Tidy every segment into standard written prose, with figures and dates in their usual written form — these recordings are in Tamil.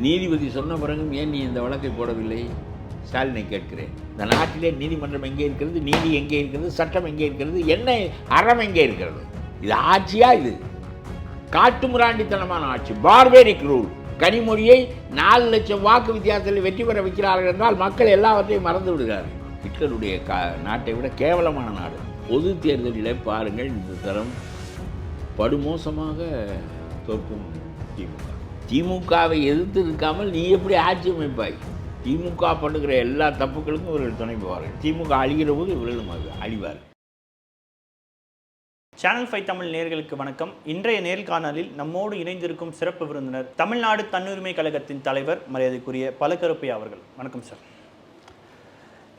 நீதிபதி சொன்ன பிறகும் ஏன் நீ இந்த வழக்கை போடவில்லை? ஸ்டாலினை கேட்கிறேன். இந்த நாட்டிலே நீதிமன்றம் எங்கே இருக்கிறது? நீதி எங்கே இருக்கிறது? சட்டம் எங்கே இருக்கிறது? என்ன அறம் எங்கே இருக்கிறது? இது ஆட்சியா? இது காட்டுமிராண்டித்தனமான ஆட்சி, பார்பேரிக் ரூல். கனிமொழியை 4 லட்சம் வாக்கு வித்தியாசத்தில் வெற்றி பெற வைக்கிறார்கள் என்றால் மக்கள் எல்லாவற்றையும் மறந்து விடுகிறார்கள். ஹிட்லருடைய நாட்டை விட கேவலமான நாடு. பொது தேர்தலில் பாருங்கள், இந்த தரம் படுமோசமாக தோற்கும் திமுக. திமுகவை எதிர்த்து இருக்காமல் நீ எப்படி ஆட்சி அமைப்பாய்? திமுக பண்ணுகிற எல்லா தப்புகளுக்கும் இவர்கள் துணை போவார்கள். திமுக அழிகிற போது இவர்களும் அழிவார்கள். சேனல் 5 தமிழ் நேயர்களுக்கு வணக்கம். இன்றைய நேர்காணலில் நம்மோடு இணைந்திருக்கும் சிறப்பு விருந்தினர் தமிழ்நாடு தன்னுரிமை கழகத்தின் தலைவர் மரியாதைக்குரிய பழக்கருப்பையா அவர்கள். வணக்கம் சார்.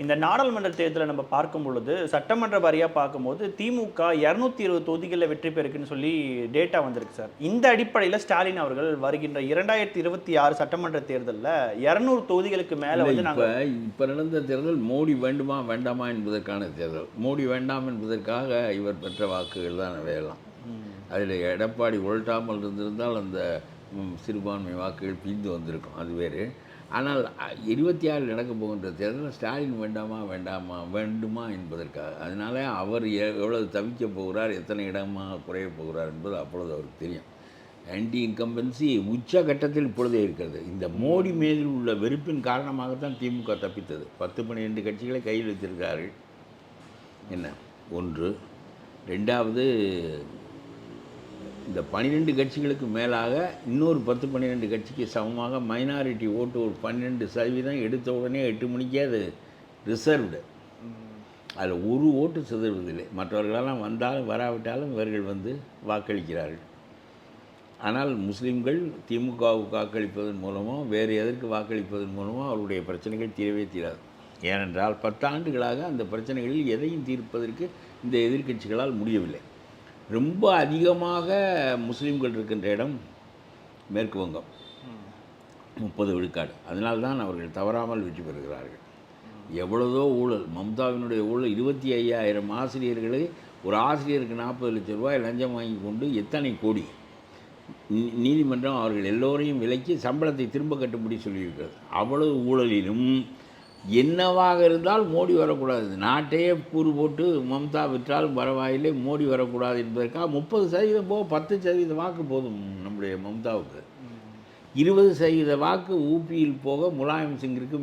இந்த நாடாளுமன்ற தேர்தலை நம்ம பார்க்கும் பொழுது சட்டமன்ற வாரியாக பார்க்கும்போது திமுக 220 தொகுதிகளில் வெற்றி பெறுக்குன்னு சொல்லி டேட்டா வந்திருக்கு சார். இந்த அடிப்படையில் ஸ்டாலின் அவர்கள் வருகின்ற 2026 சட்டமன்ற தேர்தலில் 200 தொகுதிகளுக்கு மேலே வந்து நாங்கள் இப்போ நடந்த தேர்தல் மோடி வேண்டுமா வேண்டாமா என்பதற்கான தேர்தல். மோடி வேண்டாம் என்பதற்காக இவர் பெற்ற வாக்குகள் தான் அவையெல்லாம். அதில் எடப்பாடி உழட்டாமல் இருந்திருந்தால் அந்த சிறுபான்மை வாக்குகள் பிரிந்து வந்திருக்கும், அது வேறு. ஆனால் 26 நடக்க போகின்ற தேர்தலில் ஸ்டாலின் வேண்டுமா என்பதற்காக. அதனால் அவர் எவ்வளவு தவிக்க போகிறார், எத்தனை இடமாக குறைய போகிறார் என்பது அப்பொழுது அவருக்கு தெரியும். ஆன்டி இன்கம்பன்சி உச்சகட்டத்தில் இப்பொழுதே இருக்கிறது. இந்த மோடி மீது உள்ள வெறுப்பின் காரணமாகத்தான் திமுக தப்பித்தது. 10-12 கட்சிகளை கையில் வைத்திருக்கிறார்கள். என்ன ஒன்று. ரெண்டாவது, இந்த 12 கட்சிகளுக்கு மேலாக இன்னொரு 10-12 கட்சிக்கு சமமாக மைனாரிட்டி ஓட்டு ஒரு 12% எடுத்த உடனே 8 மணிக்கே அது ரிசர்வ்டு. அதில் ஒரு ஓட்டு சிதறுவதில்லை. மற்றவர்களெல்லாம் வந்தாலும் வராவிட்டாலும் இவர்கள் வந்து வாக்களிக்கிறார்கள். ஆனால் முஸ்லீம்கள் திமுகவுக்கு வாக்களிப்பதன் மூலமோ வேறு எதற்கு வாக்களிப்பதன் மூலமோ அவருடைய பிரச்சனைகள் தீரவே தீராது. ஏனென்றால் 10 ஆண்டுகளாக அந்த பிரச்சனைகளில் எதையும் தீர்ப்பதற்கு இந்த எதிர்க்கட்சிகளால் முடியவில்லை. ரொம்ப அதிகமாக முஸ்லீம்கள் இருக்கின்ற இடம் மேற்கு வங்கம், 30 விழுக்காடு. அதனால்தான் அவர்கள் தவறாமல் வெற்றி பெறுகிறார்கள். எவ்வளவோ ஊழல், மம்தாவினுடைய ஊழல். 25,000 ஆசிரியர்களை, ஒரு ஆசிரியருக்கு 40 லட்சம் ரூபாய் லஞ்சம் வாங்கி கொண்டு எத்தனை கோடி. நீதிமன்றம் அவர்கள் எல்லோரையும் விலக்கி சம்பளத்தை திரும்ப கட்டும்படி சொல்லியிருக்கிறது. அவ்வளவு ஊழலிலும் என்னவாக இருந்தால் மோடி வரக்கூடாது, நாட்டையே கூறு போட்டு மம்தா விற்றாலும் பரவாயில்லை, மோடி வரக்கூடாது என்பதற்காக 30% போக 10% வாக்கு போதும் நம்முடைய மம்தாவுக்கு. 20% வாக்கு ஊபியில் போக முலாயம் சிங்கிற்கு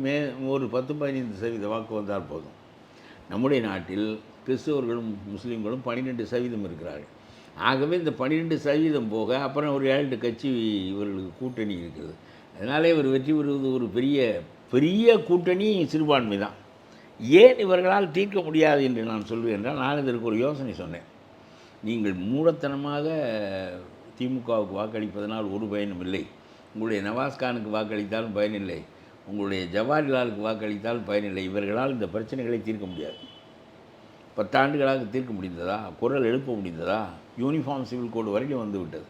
ஒரு 10-15% வாக்கு வந்தால் போதும். நம்முடைய நாட்டில் கிறிஸ்தவர்களும் முஸ்லீம்களும் 12% இருக்கிறார்கள். ஆகவே இந்த 12% போக அப்புறம் ஒரு 7 கட்சி இவர்களுக்கு கூட்டணி இருக்கிறது. அதனாலே இவர் வெற்றி பெறுவது ஒரு பெரிய கூட்டணி சிறுபான்மை தான். ஏன் இவர்களால் தீர்க்க முடியாது என்று நான் சொல்வேன் என்றால், நான் இதற்கு ஒரு யோசனை சொன்னேன். நீங்கள் மூடத்தனமாக திமுகவுக்கு வாக்களிப்பதனால் ஒரு பயனும் இல்லை. உங்களுடைய நவாஸ்கானுக்கு வாக்களித்தாலும் பயனில்லை, உங்களுடைய ஜவஹர்லாலுக்கு வாக்களித்தாலும் பயனில்லை. இவர்களால் இந்த பிரச்சனைகளை தீர்க்க முடியாது. 10 ஆண்டுகளாக தீர்க்க முடிந்ததா? குரல் எழுப்ப முடிந்ததா? யூனிஃபார்ம் சிவில் கோடு வரைக்கும் வந்து விட்டது.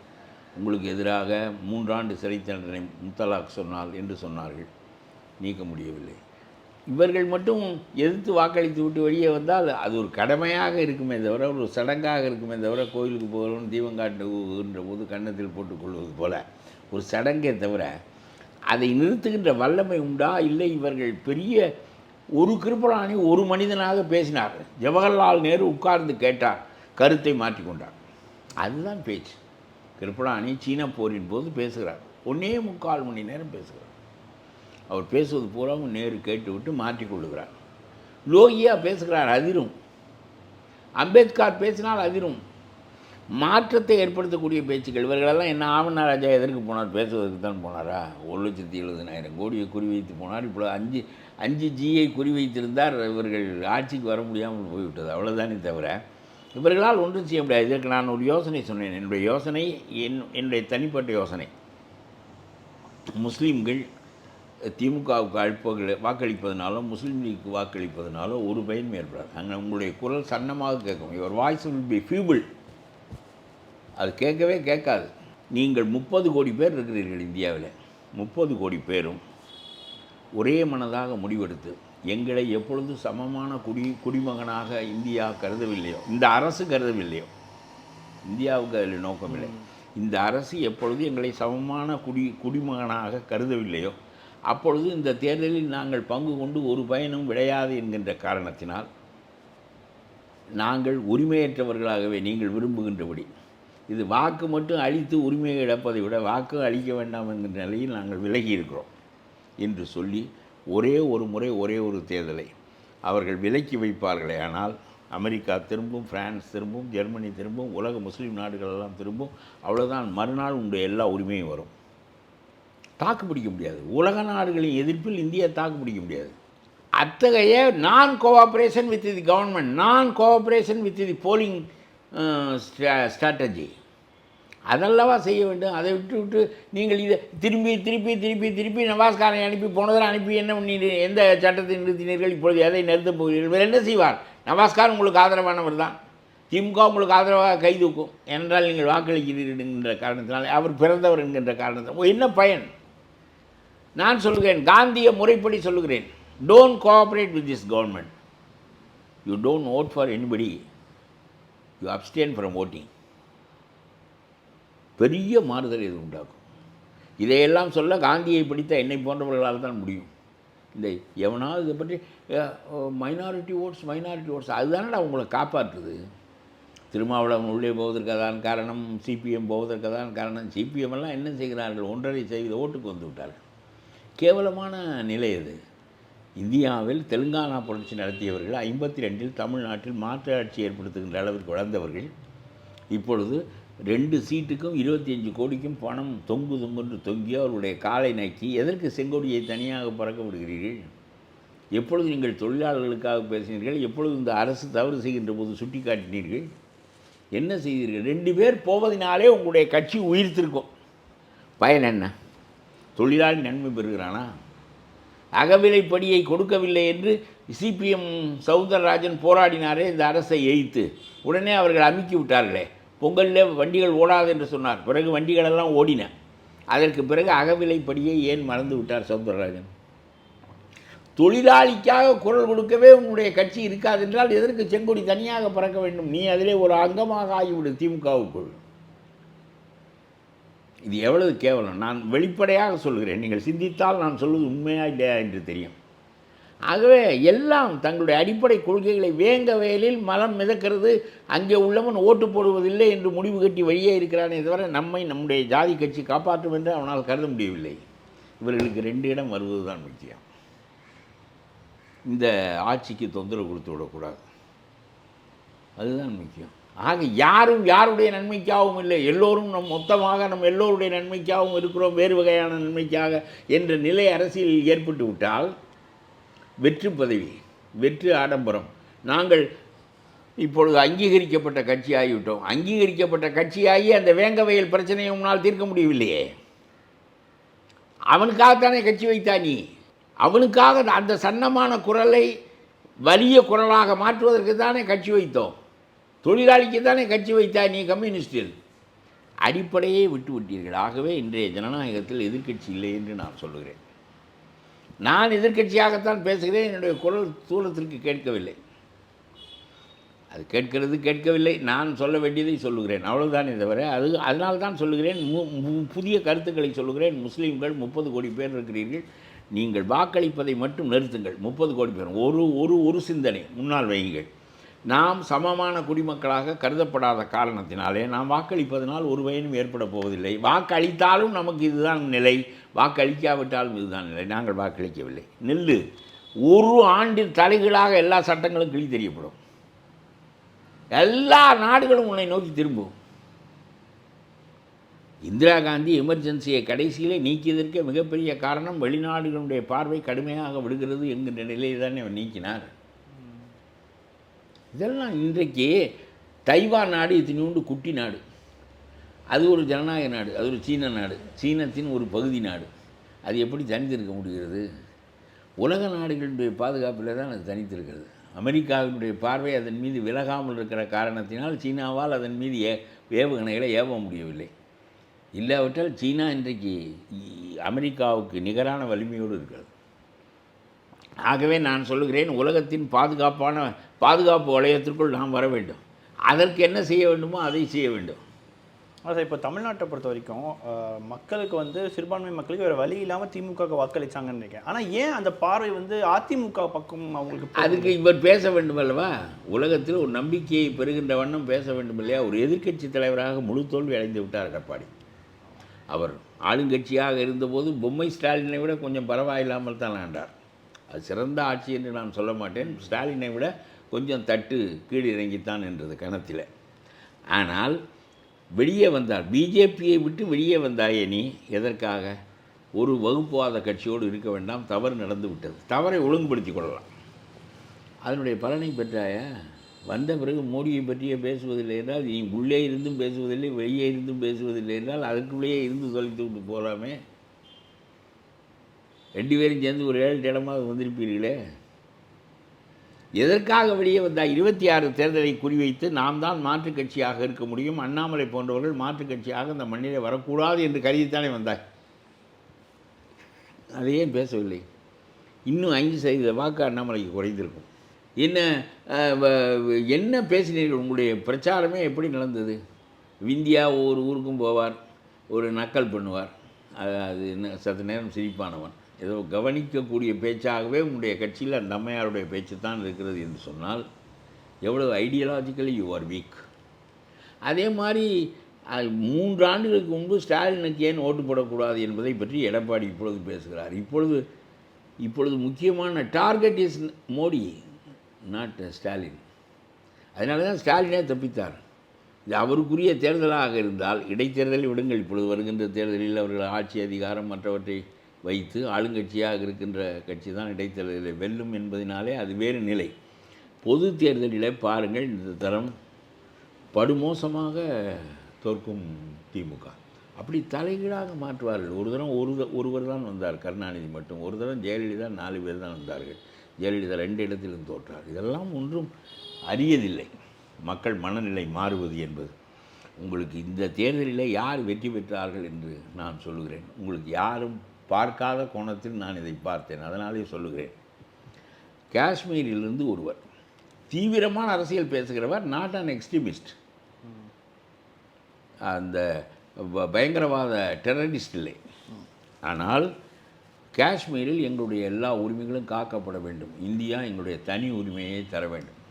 உங்களுக்கு எதிராக 3 ஆண்டு சிறை தண்டனை முத்தலாக் சொன்னால் என்று சொன்னார்கள், நீக்க முடியவில்லை. இவர்கள் மட்டும் எதிர்த்து வாக்களித்து விட்டு வெளியே வந்தால் அது ஒரு கடமையாக இருக்குமே தவிர, ஒரு சடங்காக இருக்குமே தவிர, கோயிலுக்கு போகிறோம் தீபம் காட்டுகின்ற போது கன்னத்தில் போட்டுக்கொள்வது போல ஒரு சடங்கே தவிர அதை நிறுத்துகின்ற வல்லமை உண்டா? இல்லை. இவர்கள் பெரிய ஒரு கிருபலானி ஒரு மனிதனாக பேசினார். ஜவஹர்லால் நேரு உட்கார்ந்து கேட்டார், கருத்தை மாற்றிக்கொண்டார். அதுதான் பேச்சு. கிருபலானி சீன போரின் போது பேசுகிறார். 1.25 மணி நேரம் பேசுகிறார். அவர் பேசுவது பூராவும் நேரு கேட்டுவிட்டு மாற்றிக்கொள்ளுகிறார். லோகியா பேசுகிறார், அதிரும். அம்பேத்கர் பேசினால் அதிரும். மாற்றத்தை ஏற்படுத்தக்கூடிய பேச்சுக்கள். இவர்களெல்லாம் என்ன, ஆவணா ராஜா எதற்கு போனார்? பேசுவதற்கு தான் போனாரா? 1,70,000 கோடியை குறிவைத்து போனார். இப்போ 5 ஜியை குறிவைத்திருந்தார். இவர்கள் ஆட்சிக்கு வர முடியாமல் போய்விட்டது. அவ்வளோதானே தவிர இவர்களால் ஒன்றும் செய்ய முடியாது. இதற்கு நான் ஒரு யோசனை சொன்னேன். என்னுடைய யோசனை, என்னுடைய தனிப்பட்ட யோசனை. முஸ்லீம்கள் திமுகவுக்கு வாக்களிப்பதனாலோ முஸ்லீம் லீக்கு வாக்களிப்பதனாலோ ஒரு பயனும் ஏற்படாது. அங்கே உங்களுடைய குரல் சன்னமாக கேட்கும். Your voice will be feeble. அது கேட்கவே கேட்காது. நீங்கள் 30 கோடி பேர் இருக்கிறீர்கள் இந்தியாவில். 30 கோடி பேரும் ஒரே மனதாக முடிவெடுத்து எங்களை எப்பொழுது சமமான குடிமகனாக இந்தியா கருதவில்லையோ, இந்த அரசு கருதவில்லையோ, இந்தியாவுக்கு அதில் நோக்கமில்லை. இந்த அரசு எப்பொழுது எங்களை சமமான குடிமகனாக கருதவில்லையோ அப்பொழுது இந்த தேர்தலில் நாங்கள் பங்கு கொண்டு ஒரு பயனும் விளையாது என்கின்ற காரணத்தினால் நாங்கள் உரிமையற்றவர்களாகவே நீங்கள் விரும்புகின்றபடி இது வாக்கு மட்டும் அளித்து உரிமையை இழப்பதை விட வாக்கு அளிக்க வேண்டாம் என்கின்ற நிலையில் நாங்கள் விலகி இருக்கிறோம் என்று சொல்லி ஒரே ஒரு முறை ஒரே ஒரு தேர்தலை அவர்கள் விலக்கி வைப்பார்களே ஆனால் அமெரிக்கா திரும்பும், பிரான்ஸ் திரும்பும், ஜெர்மனி திரும்பும், உலக முஸ்லீம் நாடுகளெல்லாம் திரும்பும். அவ்வளோதான், மறுநாள் உங்களுடைய எல்லா உரிமையும் வரும். தாக்கு பிடிக்க முடியாது. உலக நாடுகளின் எதிர்ப்பில் இந்தியா தாக்கு பிடிக்க முடியாது. அத்தகைய non cooperation with the government, non cooperation with the polling strategy அதல்லவா செய்ய வேண்டும். அதை விட்டு நீங்கள் இதை திருப்பி நவாஸ்காரை அனுப்பி போனதில் அனுப்பி என்ன பண்ணி எந்த சட்டத்தை நிறுத்தினீர்கள், இப்பொழுது எதை நிறுத்தப் போகிறீர்கள்? என்ன செய்வார்? நவாஸ்கார் உங்களுக்கு ஆதரவானவர் தான், திமுக உங்களுக்கு ஆதரவாக கைதூக்கும். என்றால் நீங்கள் வாக்களிக்கிறீர்கள் என்கின்ற காரணத்தினால், அவர் பிறந்தவர் என்கின்ற காரணத்தினால் என்ன பயன்? நான் சொல்கிறேன், காந்திய முறைப்படி சொல்லுகிறேன், don't cooperate with this government. You don't vote for anybody, you abstain from voting. பெரிய மாறுதல் இது உண்டாக்கும். இதையெல்லாம் சொல்ல காந்தியை படித்த என்னை போன்றவர்களால் தான் முடியும். இந்த எவனாவது இதை பற்றி மைனாரிட்டி ஓட்ஸ் அதுதானடா உங்களை காப்பாற்றுது. திருமாவளவன் உள்ளே போவதற்கதான் காரணம், சிபிஎம் போவதற்கதான் காரணம். சிபிஎம் எல்லாம் என்ன செய்கிறார்கள்? 1.5% ஓட்டுக்கு வந்து விட்டார்கள். கேவலமான நிலை அது. இந்தியாவில் தெலுங்கானா புரட்சி நடத்தியவர்கள் 52இல் தமிழ்நாட்டில் மாற்று ஆட்சி ஏற்படுத்துகின்ற அளவிற்கு வளர்ந்தவர்கள் இப்பொழுது 2 சீட்டுக்கும் 25 கோடிக்கும் பணம் தொங்குன்று தொங்கி அவருடைய காலை நக்கி எதற்கு செங்கோடியை தனியாக பறக்க விடுகிறீர்கள்? எப்பொழுது நீங்கள் தொழிலாளர்களுக்காக பேசினீர்கள்? எப்பொழுது இந்த அரசு தவறு செய்கின்ற போது சுட்டி காட்டினீர்கள்? என்ன செய்தீர்கள்? 2 பேர் போவதினாலே உங்களுடைய கட்சி உயிர்த்திருக்கும். பயன் என்ன? தொழிலாளி நன்மை பெறுகிறானா? அகவிலைப்படியை கொடுக்கவில்லை என்று சிபிஎம் சவுந்தரராஜன் போராடினாரே இந்த அரசை எய்த்து. உடனே அவர்கள் அமுக்கி விட்டார்களே. பொங்கலில் வண்டிகள் ஓடாது என்று சொன்னார், பிறகு வண்டிகளெல்லாம் ஓடின. அதற்கு பிறகு அகவிலைப்படியை ஏன் மறந்து விட்டார் சவுந்தரராஜன்? தொழிலாளிக்காக குரல் கொடுக்கவே உன்னுடைய கட்சி இருக்காது என்றால் எதற்கு செங்கொடி தனியாக பறக்க வேண்டும்? நீ அதிலே ஒரு அங்கமாக ஆகிவிடு திமுகவுக்குள். இது எவ்வளவு கேவலம்! நான் வெளிப்படையாக சொல்கிறேன், நீங்கள் சிந்தித்தால் நான் சொல்வது உண்மையா இல்லையா என்று தெரியும். ஆகவே எல்லாம் தங்களுடைய அடிப்படை கொள்கைகளை வேங்க வயலில் மலம் மிதக்கிறது, அங்கே உள்ளவன் ஓட்டு போடுவதில்லை என்று முடிவு கட்டி வழியே இருக்கிறானே தவிர நம்முடைய ஜாதி கட்சி காப்பாற்றும் என்று அவனால் கருத முடியவில்லை. இவர்களுக்கு 2 இடம் வருவது தான் முக்கியம். இந்த ஆட்சிக்கு தொந்தரவு கொடுத்து விடக்கூடாது, அதுதான் முக்கியம். ஆக யாரும் யாருடைய நன்மைக்காகவும் இல்லை, எல்லோரும் மொத்தமாக எல்லோருடைய நன்மைக்காகவும் இருக்கிறோம், வேறு வகையான நன்மைக்காக என்ற நிலை அரசியலில் ஏற்பட்டு விட்டால் வெற்று பதவி, வெற்று ஆடம்பரம். நாங்கள் இப்பொழுது அங்கீகரிக்கப்பட்ட கட்சி ஆகிவிட்டோம். அங்கீகரிக்கப்பட்ட கட்சியாகி அந்த வேங்கவயல் பிரச்சனையை உன்னால் தீர்க்க முடியவில்லையே. அவனுக்காகத்தானே கட்சி வைத்தா நீ? அவனுக்காக அந்த சன்னமான குரலை வலிய குரலாக மாற்றுவதற்கு தானே கட்சி வைத்தோம். தொழிலாளிக்கு தானே கட்சி வைத்தா நீ கம்யூனிஸ்டில். அடிப்படையே விட்டு விட்டீர்கள். ஆகவே இன்றைய ஜனநாயகத்தில் எதிர்க்கட்சி இல்லை என்று நான் சொல்லுகிறேன். நான் எதிர்க்கட்சியாகத்தான் பேசுகிறேன், என்னுடைய குரல் தூரத்திற்கு கேட்கவில்லை. அது கேட்கவில்லை, நான் சொல்ல வேண்டியதை சொல்லுகிறேன், அவ்வளவுதானே தவிர அதனால்தான் சொல்லுகிறேன், புதிய கருத்துக்களை சொல்லுகிறேன். முஸ்லீம்கள் 30 கோடி பேர் இருக்கிறீர்கள், நீங்கள் வாக்களிப்பதை மட்டும் நிறுத்துங்கள். 30 கோடி பேர் ஒரு சிந்தனை முன்னால் வையுங்கள். நாம் சமமான குடிமக்களாக கருதப்படாத காரணத்தினாலே நாம் வாக்களிப்பதனால் ஒரு பயனும் ஏற்பட போவதில்லை. வாக்களித்தாலும் நமக்கு இதுதான் நிலை, வாக்களிக்காவிட்டாலும் இதுதான் நிலை. நாங்கள் வாக்களிக்கவில்லை. நெல்லு ஒரு ஆண்டில் தலைகீழாக எல்லா சட்டங்களும் கிளி தெரியப்படும். எல்லா நாடுகளும் உன்னை நோக்கி திரும்பும். இந்திரா காந்தி எமர்ஜென்சியை கடைசியிலே நீக்கியதற்கு மிகப்பெரிய காரணம் வெளிநாடுகளுடைய பார்வை கடுமையாக விடுகிறது என்கின்ற நிலையை தான் அவர் நீக்கினார். இதெல்லாம் இன்றைக்கு தைவான் நாடு இத்தினோண்டு குட்டி நாடு, அது ஒரு ஜனநாயக நாடு, அது ஒரு சீன நாடு, சீனத்தின் ஒரு பகுதி நாடு. அது எப்படி தனித்திருக்க முடிகிறது? உலக நாடுகளுடைய பாதுகாப்பில் தான் அது தனித்திருக்கிறது. அமெரிக்காவினுடைய பார்வை அதன் மீது விலகாமல் இருக்கிற காரணத்தினால் சீனாவால் அதன் மீது ஏவுகணைகளை ஏவ முடியவில்லை. இல்லாவிட்டால் சீனா இன்றைக்கு அமெரிக்காவுக்கு நிகரான வலிமையோடு இருக்கிறது. ஆகவே நான் சொல்லுகிறேன், உலகத்தின் பாதுகாப்பு வளையத்திற்குள் நாம் வர வேண்டும். அதற்கு என்ன செய்ய வேண்டுமோ அதை செய்ய வேண்டும். அதான் இப்போ தமிழ்நாட்டை பொறுத்த வரைக்கும் மக்களுக்கு வந்து சிறுபான்மை மக்களுக்கு வேறு வழி இல்லாமல் திமுகவுக்கு வாக்களிச்சாங்கன்னு நினைக்கிறேன். ஆனால் ஏன் அந்த பார்வை வந்து அதிமுக பக்கம் அவங்களுக்கு அதுக்கு இவர் பேச வேண்டும் அல்லவா? உலகத்தில் ஒரு நம்பிக்கையை பெறுகின்ற வண்ணம் பேச வேண்டும் இல்லையா? ஒரு எதிர்க்கட்சி தலைவராக முழு தோல்வி அடைந்து விட்டார் எடப்பாடி. அவர் ஆளுங்கட்சியாக இருந்தபோது பொம்மை ஸ்டாலினை விட கொஞ்சம் பரவாயில்லாமல் தான் ஆண்டார். அது சிறந்த ஆட்சி என்று நான் சொல்ல மாட்டேன். ஸ்டாலினை விட கொஞ்சம் தட்டு கீழ் இறங்கித்தான் என்றது கணத்தில். ஆனால் வெளியே வந்தார், பிஜேபியை விட்டு வெளியே வந்தாயே நீ எதற்காக? ஒரு வகுப்புவாத கட்சியோடு இருக்க வேண்டாம், தவறு நடந்து விட்டது, தவறை ஒழுங்குபடுத்தி கொள்ளலாம். அதனுடைய பலனை பெற்றாயா? வந்த பிறகு மோடியை பற்றியே பேசுவதில்லை என்றால், நீ உள்ளே இருந்தும் பேசுவதில்லை, வெளியே இருந்தும் பேசுவதில்லை என்றால் அதுக்குள்ளேயே இருந்து தொலைத்து விட்டு போகலாமே. 2 பேரும் சேர்ந்து ஒரு 7 இடமாவது வந்திருப்பீர்களே. எதற்காக வெளியே வந்தால்? 26 தேர்தலை குறிவைத்து நாம் தான் மாற்றுக் கட்சியாக இருக்க முடியும், அண்ணாமலை போன்றவர்கள் மாற்றுக் கட்சியாக இந்த மண்ணிலே வரக்கூடாது என்று கருதித்தானே வந்தாய். அதையே பேசவில்லை. இன்னும் 5% வாக்கு அண்ணாமலைக்கு குறைந்திருக்கும். என்ன பேசினீர்கள்? உங்களுடைய பிரச்சாரமே எப்படி நடந்தது? விந்தியா ஒவ்வொரு ஊருக்கும் போவார், ஒரு நக்கல் பண்ணுவார், அது என்ன சற்று நேரம் சிரிப்பானவன், ஏதோ கவனிக்கக்கூடிய பேச்சாகவே உங்களுடைய கட்சியில் அந்த அம்மையாருடைய பேச்சு தான் இருக்கிறது என்று சொன்னால் எவ்வளவு ஐடியாலஜிக்கலி யூ ஆர் வீக். அதே மாதிரி 3 ஆண்டுகளுக்கு முன்பு ஸ்டாலினுக்கு ஏன் ஓட்டு போடக்கூடாது என்பதை பற்றி எடப்பாடி இப்பொழுது பேசுகிறார். இப்பொழுது முக்கியமான target is Modi, not Stalin. அதனால தான் ஸ்டாலினே தப்பித்தார். இது அவருக்குரிய தேர்தலாக இருந்தால், இடைத்தேர்தலை விடுங்கள், இப்பொழுது வருகின்ற தேர்தலில் அவர்கள் ஆட்சி அதிகாரம் மற்றவற்றை வைத்து ஆளுங்கட்சியாக இருக்கின்ற கட்சி தான் இடைத்தேர்தலில் வெல்லும் என்பதனாலே அது வேறு நிலை. பொது தேர்தலில் பாருங்கள், இந்த தரம் படுமோசமாக தோற்கும் திமுக. அப்படி தலைகீழாக மாற்றுவார்கள். ஒரு தரம் ஒருவர் தான் வந்தார், கருணாநிதி மட்டும். ஒரு தரம் ஜெயலலிதா 4 பேர் தான் வந்தார்கள். ஜெயலலிதா 2 இடத்திலும் தோற்றார். இதெல்லாம் ஒன்றும் அரியதில்லை, மக்கள் மனநிலை மாறுவது என்பது. உங்களுக்கு இந்த தேர்தலில் யார் வெற்றி பெற்றார்கள் என்று நான் சொல்லுகிறேன். உங்களுக்கு யாரும் பார்க்காத கோணத்தில் நான் இதை பார்த்தேன், அதனாலே சொல்லுகிறேன். காஷ்மீரிலிருந்து ஒருவர் தீவிரமான அரசியல் பேசுகிறவர், நாட் அன் எக்ஸ்ட்ரீமிஸ்ட், அந்த பயங்கரவாத டெரரிஸ்ட் இல்லை. ஆனால் காஷ்மீரில் எங்களுடைய எல்லா உரிமைகளும் காக்கப்பட வேண்டும், இந்தியா எங்களுடைய தனி உரிமையை தர வேண்டும்,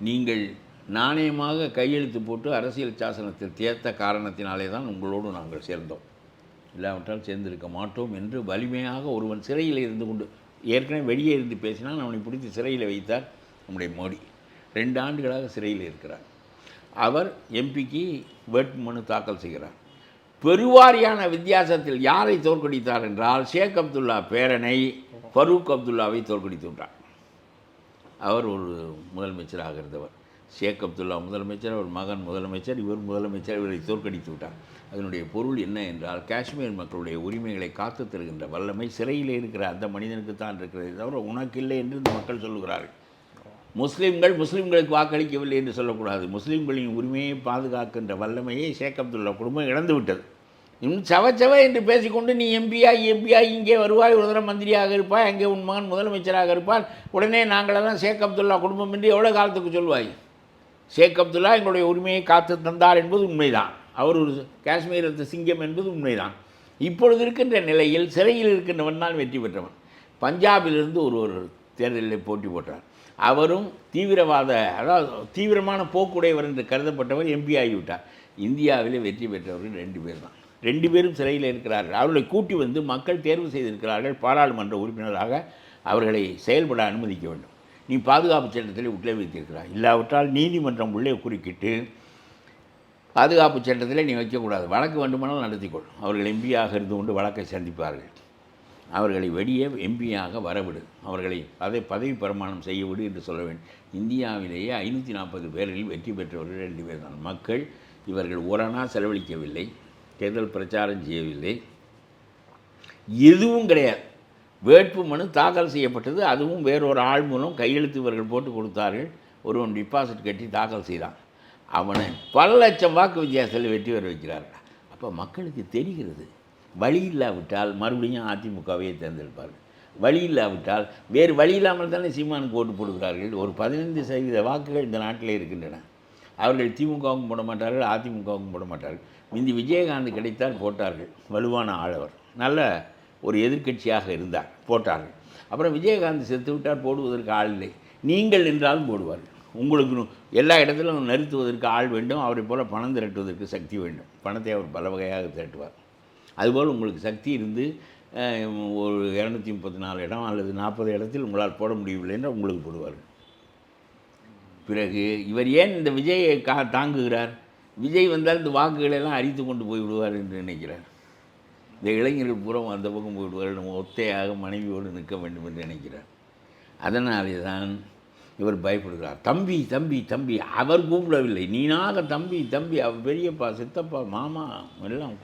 நீங்கள் நாணயமாக கையெழுத்து போட்டு அரசியல் சாசனத்தில் தேர்த்த காரணத்தினாலே தான் உங்களோடு நாங்கள் சேர்ந்தோம், இல்லாவிட்டால் சேர்ந்திருக்க மாட்டோம் என்று வலிமையாக ஒருவன் சிறையில் இருந்து கொண்டு, ஏற்கனவே வெளியே இருந்து பேசினால் அவனை பிடித்து சிறையில் வைத்தார் நம்முடைய மோடி. 2 ஆண்டுகளாக சிறையில் இருக்கிறார். அவர் எம்பிக்கு வேட்புமனு தாக்கல் செய்கிறார். பெருவாரியான வித்தியாசத்தில் யாரை தோற்கடித்தார் என்றால், ஷேக் அப்துல்லா பேரனை ஃபரூக் அப்துல்லாவை தோற்கடித்து விட்டார். அவர் ஒரு முதலமைச்சராக இருந்தவர். ஷேக் அப்துல்லா முதலமைச்சர், அவர் மகன் முதலமைச்சர், இவர் முதலமைச்சர், இவரை தோற்கடித்து விட்டார். அதனுடைய பொருள் என்ன என்றால், காஷ்மீர் மக்களுடைய உரிமைகளை காத்து தருகின்ற வல்லமை சிறையில் இருக்கிற அந்த மனிதனுக்கு தான் இருக்கிறது தவிர உனக்கு இல்லை என்று இந்த மக்கள் சொல்லுகிறார்கள். முஸ்லீம்களுக்கு வாக்களிக்கவில்லை என்று சொல்லக்கூடாது. முஸ்லீம்களின் உரிமையை பாதுகாக்கின்ற வல்லமையை ஷேக் அப்துல்லா குடும்பம் இழந்து விட்டது. இன்னும் சவச்சவ என்று பேசிக்கொண்டு நீ எம்பியாய் இங்கே வருவாய், ஒரு தடவை மந்திரியாக இருப்பாய், அங்கே உன் மகன் முதலமைச்சராக இருப்பார், உடனே நாங்களெல்லாம் ஷேக் அப்துல்லா குடும்பம் என்று எவ்வளோ காலத்துக்கு சொல்வாய்? ஷேக் அப்துல்லா எங்களுடைய உரிமையை காத்து தந்தார் என்பது உண்மைதான், அவர் ஒரு காஷ்மீரத்து சிங்கம் என்பது உண்மைதான். இப்பொழுது இருக்கின்ற நிலையில் சிறையில் இருக்கின்றவன் தான் வெற்றி பெற்றவன். பஞ்சாபிலிருந்து ஒரு தேர்தலில் போட்டி போட்டார். அவரும் தீவிரவாத, அதாவது தீவிரமான போக்குடையவர் என்று கருதப்பட்டவர் எம்பி ஆகிவிட்டார். இந்தியாவிலே வெற்றி பெற்றவர்கள் 2 பேர் தான். 2 பேரும் சிறையில் இருக்கிறார்கள். அவர்களை கூட்டி வந்து மக்கள் தேர்வு செய்திருக்கிறார்கள் பாராளுமன்ற உறுப்பினராக. அவர்களை செயல்பட அனுமதிக்க வேண்டும். நீ பாதுகாப்பு சட்டத்தில் உள்ளே வைத்திருக்கிறாய், இல்லாவிட்டால் நீதிமன்றம் உள்ளே குறுக்கிட்டு பாதுகாப்பு சட்டத்தில் நீ வைக்கக்கூடாது, வழக்கு வேண்டுமானால் நடத்திக்கொள். அவர்கள் எம்பியாக இருந்து கொண்டு வழக்கை சந்திப்பார்கள். அவர்களை வெளியே எம்பியாக வரவிடு, அவர்களை பதவி பிரமாணம் செய்ய விடு என்று சொல்ல வேண்டும். இந்தியாவிலேயே 540 பேரில் வெற்றி பெற்றவர்கள் 2 பேர் தான். மக்கள் இவர்கள் ஓரணா செலவழிக்கவில்லை, தேர்தல் பிரச்சாரம் செய்யவில்லை, எதுவும் கிடையாது. வேட்பு மனு தாக்கல் செய்யப்பட்டது, அதுவும் வேறொரு ஆள் மூலம் கையெழுத்து இவர்கள் போட்டு கொடுத்தார்கள். ஒருவன் டிபாசிட் கட்டி தாக்கல் செய்தான், அவனை பல லட்சம் வாக்கு வித்தியாசத்தில் வெற்றி பெற வைக்கிறார்கள். அப்போ மக்களுக்கு தெரிகிறது, வழி இல்லாவிட்டால் மறுபடியும் அதிமுகவையே தேர்ந்தெடுப்பார்கள். வழி இல்லாவிட்டால் வேறு வழி இல்லாமல் தானே சீமானுக்கு ஓட்டு போடுகிறார்கள். ஒரு 15% வாக்குகள் இந்த நாட்டில் இருக்கின்றன. அவர்கள் திமுகவுக்கும் போட மாட்டார்கள், அதிமுகவுக்கும் போட மாட்டார்கள். முந்தி விஜயகாந்த் கிடைத்தால் போட்டார்கள். வலுவான ஆளவர், நல்ல ஒரு எதிர்க்கட்சியாக இருந்தார், போட்டார்கள். அப்புறம் விஜயகாந்த் செத்து விட்டால் போடுவதற்கு ஆள் இல்லை. நீங்கள் என்றாலும் போடுவார்கள். உங்களுக்கு எல்லா இடத்திலும் நிறுத்துவதற்கு ஆள் வேண்டும். அவரை போல் பணம் திரட்டுவதற்கு சக்தி வேண்டும். பணத்தை அவர் பல வகையாக திரட்டுவார். அதுபோல் உங்களுக்கு சக்தி இருந்து ஒரு 234 இடம் அல்லது 40 இடத்தில் உங்களால் போட முடியவில்லை என்று உங்களுக்கு போடுவார்கள். பிறகு இவர் ஏன் இந்த விஜயை தாங்குகிறார்? விஜய் வந்தால் இந்த வாக்குகளெல்லாம் அரித்து கொண்டு போய் விடுவார் என்று நினைக்கிறார். இந்த இளைஞர்கள் பூரம் அந்த பக்கம் போய்விடுவார்கள், நம்ம ஒத்தையாக மனைவியோடு நிற்க வேண்டும் என்று நினைக்கிறார். அதனாலே தான் இவர் பயப்படுகிறார். தம்பி தம்பி தம்பி, அவர் கூப்பிடவில்லை, நீனாக தம்பி தம்பி, அவர் பெரியப்பா சித்தப்பா மாமா எல்லாம்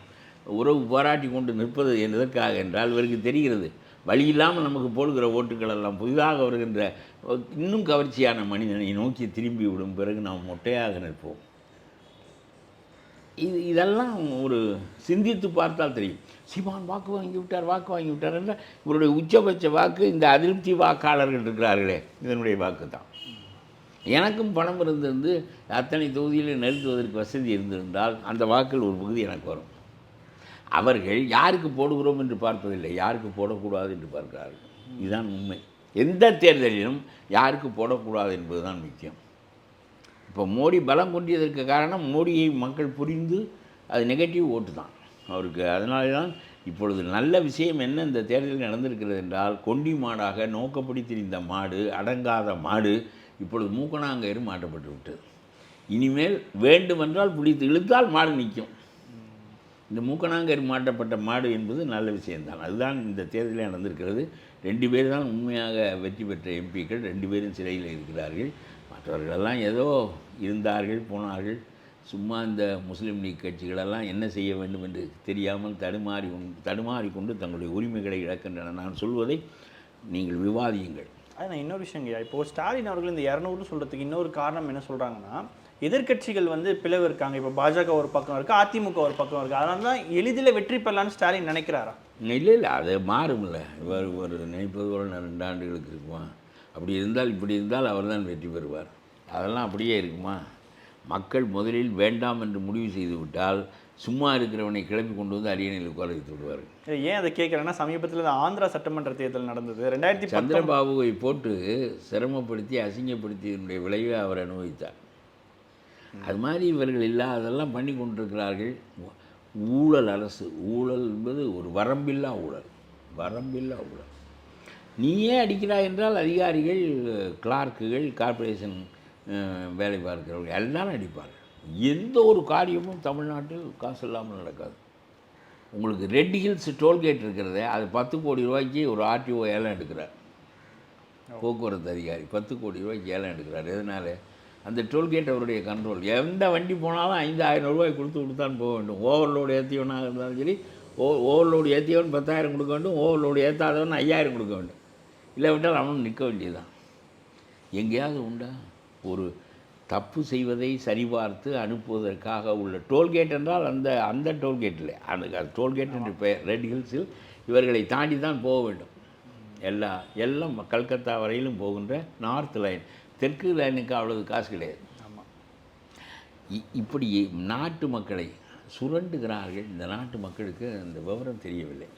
உறவு பாராட்டி கொண்டு நிற்பது எதற்காக என்றால் இவருக்கு தெரிகிறது, வழி இல்லாமல் நமக்கு போடுகிற ஓட்டுக்கள் எல்லாம் புதிதாக வருகின்ற இன்னும் கவர்ச்சியான மனிதனை நோக்கி திரும்பி விடும். பிறகு நாம் மொட்டையாக நிற்போம். இதெல்லாம் ஒரு சிந்தித்து பார்த்தால் தெரியும். சீமான் வாக்கு வாங்கி விட்டார் என்ற இவருடைய உச்சபட்ச வாக்கு இந்த அதிருப்தி வாக்காளர்கள் இருக்கிறார்களே, இதனுடைய வாக்கு தான். எனக்கும் பணம் இருந்திருந்து அத்தனை தொகுதியில் நிறுத்துவதற்கு வசதி இருந்திருந்தால் அந்த வாக்கில் ஒரு பகுதி எனக்கு வரும். அவர்கள் யாருக்கு போடுகிறோம் என்று பார்ப்பதில்லை, யாருக்கு போடக்கூடாது என்று பார்க்கிறார்கள். இதுதான் உண்மை. எந்த தேர்தலிலும் யாருக்கு போடக்கூடாது என்பதுதான் முக்கியம். இப்போ மோடி பலம் கொண்டியதற்கு காரணம் மோடியை மக்கள் புரிந்து அது நெகட்டிவ் ஓட்டு தான் அவருக்கு. அதனால தான் இப்பொழுது நல்ல விஷயம் என்ன இந்த தேர்தலில் நடந்திருக்கிறது என்றால், கொண்டி மாடாக நோக்கப்படி திரிந்த மாடு, அடங்காத மாடு இப்பொழுது மூக்கணாங்கயிறு மாட்டப்பட்டு விட்டது. இனிமேல் வேண்டுமென்றால் பிடித்து இழுத்தால் மாடு நிற்கும். இந்த மூக்கணாங்கயிறு மாட்டப்பட்ட மாடு என்பது நல்ல விஷயம்தான். அதுதான் இந்த தேர்தலில் நடந்திருக்கிறது. 2 பேர் தான் உண்மையாக வெற்றி பெற்ற எம்பிக்கள், 2 பேரும் சிறையில் இருக்கிறார்கள். மற்றவர்களெல்லாம் ஏதோ இருந்தார்கள் போனார்கள். சும்மா இந்த முஸ்லீம் லீக் கட்சிகளெல்லாம் என்ன செய்ய வேண்டும் என்று தெரியாமல் தடுமாறி கொண்டு தங்களுடைய உரிமைகளை இழக்கின்றன. நான் சொல்வதை நீங்கள் விவாதியுங்கள். அது இன்னொரு விஷயங்கய்யா, இப்போது ஸ்டாலின் அவர்கள் இந்த 200 சொல்கிறதுக்கு இன்னொரு காரணம் என்ன சொல்கிறாங்கன்னா, எதிர்க்கட்சிகள் பிளவு இருக்காங்க. இப்போ பாஜக ஒரு பக்கம் இருக்குது, அதிமுக ஒரு பக்கம் இருக்குது. அதனால தான் எளிதில் வெற்றி பெறலான்னு ஸ்டாலின் நினைக்கிறாரா? இல்லை அது மாறும்ல. இவர் ஒரு நினைப்பது போல 2 ஆண்டுகளுக்கு இருக்குமா? அப்படி இருந்தால் இப்படி இருந்தால் அவர் தான் வெற்றி பெறுவார். அதெல்லாம் அப்படியே இருக்குமா? மக்கள் முதலில் வேண்டாம் என்று முடிவு செய்து விட்டால் சும்மா இருக்கிறவனை கிளப்பி கொண்டு வந்து அரியணையில் உட்கார வைத்து விடுவார்கள். ஏன் அதை கேட்குறேன்னா, சமீபத்தில் ஆந்திரா சட்டமன்ற தேர்தல் நடந்தது. 2010 சந்திரபாபுவை போட்டு சிரமப்படுத்தி அசிங்கப்படுத்தியதனுடைய விளைவை அவர் அனுபவித்தார். அது மாதிரி இவர்கள் இல்லாததெல்லாம் பண்ணி கொண்டிருக்கிறார்கள். ஊழல் அரசு, ஊழல் என்பது ஒரு வரம்பில்லா ஊழல். நீயே அடிக்கிறாய் என்றால் அதிகாரிகள், கிளார்க்குகள், கார்ப்பரேஷன் வேலை பார்க்கிறவர்கள் எல்லாரும் அடிப்பார்கள். எந்த ஒரு காரியமும் தமிழ்நாட்டில் காசு இல்லாமல் நடக்காது. உங்களுக்கு ரெட் ஹில்ஸ் டோல்கேட் இருக்கிறதே, அது 10 கோடி ரூபாய்க்கு ஒரு ஆர்டிஓ ஏலம் எடுக்கிறார். போக்குவரத்து அதிகாரி 10 கோடி ரூபாய்க்கு ஏலம் எடுக்கிறார். எதனால்? அந்த டோல்கேட் அவருடைய கண்ட்ரோல். எந்த வண்டி போனாலும் 5,000 ரூபாய் கொடுத்தான் போக வேண்டும். ஓவர்லோடு ஏற்றியவனாக இருந்தாலும் சரி, ஓவர்லோடு ஏற்றியவன் 10,000 கொடுக்க வேண்டும், ஓவர்லோடு ஏற்றாதவன் 5,000 கொடுக்க வேண்டும். இல்லாவிட்டால் அவனும் நிற்க வேண்டியதுதான். எங்கேயாவது உண்டா? ஒரு தப்பு செய்வதை சரிபார்த்து அனுப்புவதற்காக உள்ள டோல்கேட் என்றால் அந்த டோல்கேட்டில் அந்த டோல்கேட் என்று பெயர் ரெட் ஹில்ஸில் இவர்களை தாண்டி தான் போக வேண்டும். எல்லாம் கல்கத்தா வரையிலும் போகின்ற நார்த் லைன், தெற்கு லைனுக்கு அவ்வளவு காசு கிடையாது. ஆமாம். இப்படி நாட்டு மக்களை சுரண்டுகிறார்கள். இந்த நாட்டு மக்களுக்கு அந்த விவரம் தெரியவில்லை.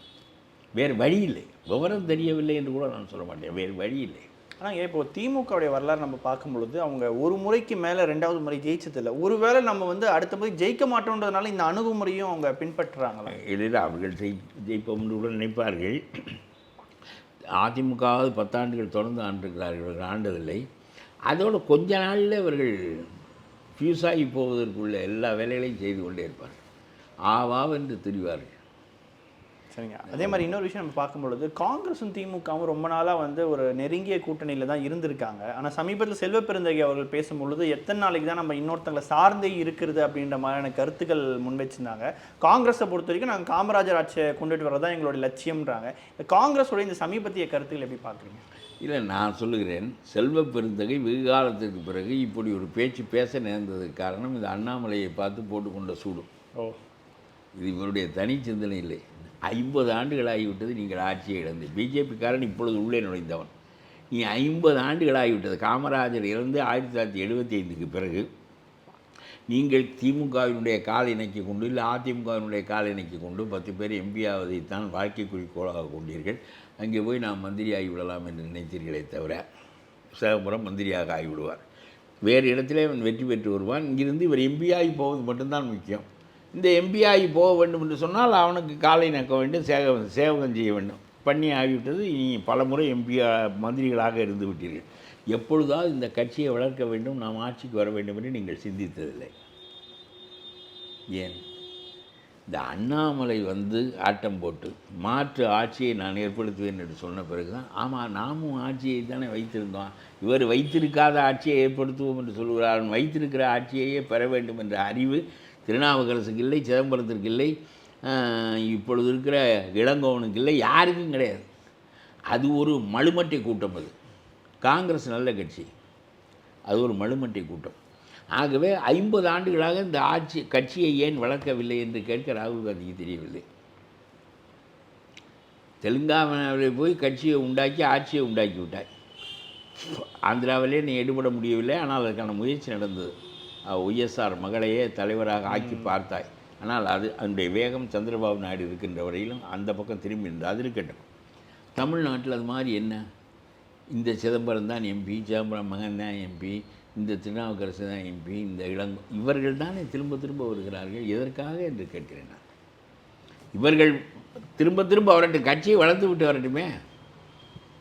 வேறு வழி இல்லை. விவரம் தெரியவில்லை என்று கூட நான் சொல்ல மாட்டேன், வேறு வழி இல்லை. ஆனால் இப்போது திமுகவுடைய வரலாறு நம்ம பார்க்கும் பொழுது, அவங்க ஒரு முறைக்கு மேலே 2வது முறை ஜெயிச்சதில்லை. ஒருவேளை நம்ம அடுத்த முறை ஜெயிக்க மாட்டோன்றதுனால இந்த அணுகுமுறையும் அவங்க பின்பற்றுறாங்களா? இல்லை, அவர்கள் ஜெயிப்போம் என்று கூட நினைப்பார்கள். அதிமுகவாவது 10 ஆண்டுகள் தொடர்ந்து ஆண்டிருக்கிறார்கள், இவர்கள் ஆண்டதில்லை. அதோடு கொஞ்ச நாளில் இவர்கள் ஃபியூஸாகி போவதற்குள்ள எல்லா வேலைகளையும் செய்து கொண்டே இருப்பார்கள். ஆவாவென்று திரிவார்கள். சரிங்க. அதே மாதிரி இன்னொரு விஷயம் நம்ம பார்க்கும்பொழுது, காங்கிரஸும் திமுகவும் ரொம்ப நாளாக ஒரு நெருங்கிய கூட்டணியில் தான் இருந்திருக்காங்க. ஆனால் சமீபத்தில் செல்வ பெருந்தகை அவர்கள் பேசும்பொழுது, எத்தனை நாளைக்கு தான் நம்ம இன்னொருத்தங்களை சார்ந்தே இருக்கிறது அப்படின்ற மாதிரியான கருத்துக்கள் முன்வச்சிருந்தாங்க. காங்கிரஸை பொறுத்த வரைக்கும் நாங்கள் காமராஜர் ஆட்சியை கொண்டுட்டு வரதான் எங்களுடைய லட்சியம்ன்றாங்க. இந்த காங்கிரஸோட இந்த சமீபத்திய கருத்துக்கள் எப்படி பார்க்குறீங்க? இல்லை, நான் சொல்லுகிறேன், செல்வ பெருந்தகை வெகு காலத்திற்கு பிறகு இப்படி ஒரு பேச்சு பேச நேர்ந்ததுக்கு காரணம் இந்த அண்ணாமலையை பார்த்து போட்டுக்கொண்ட சூடும். இது இவருடைய தனி சிந்தனை இல்லை. 50 ஆண்டுகளாகிவிட்டது நீங்கள் ஆட்சியை இழந்து. பிஜேபிக்காரன் இப்பொழுது உள்ளே நுழைந்தவன். நீ 50 ஆண்டுகளாகிவிட்டது. காமராஜர் இறந்து 1975க்கு பிறகு நீங்கள் திமுகவினுடைய கால் இணைக்கி கொண்டு இல்லை அதிமுகவினுடைய கால் இணைக்கி கொண்டு 10 பேர் எம்பி ஆவதைத்தான் வாழ்க்கை குறிக்கோளாக கொண்டீர்கள். அங்கே போய் நாம் மந்திரி ஆகிவிடலாம் என்று நினைத்தீர்களே தவிர சிதம்பரம் மந்திரியாக ஆகிவிடுவார். வேறு இடத்திலே அவன் வெற்றி பெற்று வருவான். இங்கிருந்து இவர் எம்பி ஆகி போவது மட்டும்தான் முக்கியம். இந்த எம்பி ஆகி போக வேண்டும் என்று சொன்னால் அவனுக்கு காலை நக்க வேண்டும், சேவகம் செய்ய வேண்டும். பண்ணி ஆகிவிட்டது. இனி பல முறை எம்பி மந்திரிகளாக இருந்து விட்டீர்கள். எப்பொழுதாவது இந்த கட்சியை வளர்க்க வேண்டும், நாம் ஆட்சிக்கு வர வேண்டும் என்று நீங்கள் சிந்தித்ததில்லை. ஏன்? இந்த அண்ணாமலை ஆட்டம் போட்டு மாற்று ஆட்சியை நான் ஏற்படுத்துவேன் என்று சொன்ன பிறகு தான், ஆமாம் நாமும் ஆட்சியை தானே வைத்திருந்தோம், இவர் வைத்திருக்காத ஆட்சியை ஏற்படுத்துவோம் என்று சொல்கிறார். வைத்திருக்கிற ஆட்சியையே பெற வேண்டும் என்ற அறிவு திருநாவுக்கரசுக்கு இல்லை, சிதம்பரத்திற்கு இல்லை, இப்பொழுது இருக்கிற இளங்கோவனுக்கு இல்லை, யாருக்கும் கிடையாது. அது ஒரு மழுமட்டை கூட்டம். அது காங்கிரஸ் நல்ல கட்சி, அது ஒரு மழுமட்டை கூட்டம். ஆகவே 50 ஆண்டுகளாக இந்த கட்சியை ஏன் வளர்க்கவில்லை என்று கேட்க ராகுல் காந்திக்கு தெரியவில்லை. தெலுங்கானாவில் போய் கட்சியை உண்டாக்கி ஆட்சியை உண்டாக்கி விட்டாய். ஆந்திராவிலே நீ எடுபட முடியவில்லை, ஆனால் அதற்கான முயற்சி நடந்தது. ஒய்எஸ்ஆர் மகளையே தலைவராக ஆக்கி பார்த்தாய். ஆனால் அதனுடைய வேகம் சந்திரபாபு நாயுடு இருக்கின்ற வரையிலும் அந்த பக்கம் திரும்பி இருந்தது. அது இருக்கட்டும். தமிழ்நாட்டில் அது மாதிரி என்ன? இந்த சிதம்பரம் தான் எம்பி, சிதம்பரம் மகன் தான் எம்பி, இந்த திருநாவுக்கரசு தான் எம்பி, இந்த இவர்கள் தானே திரும்ப திரும்ப வருகிறார்கள். எதற்காக என்று கேட்கிறேன் நான். இவர்கள் திரும்ப திரும்ப அவர்கிட்ட கட்சியை வளர்த்து விட்டு வரட்டுமே.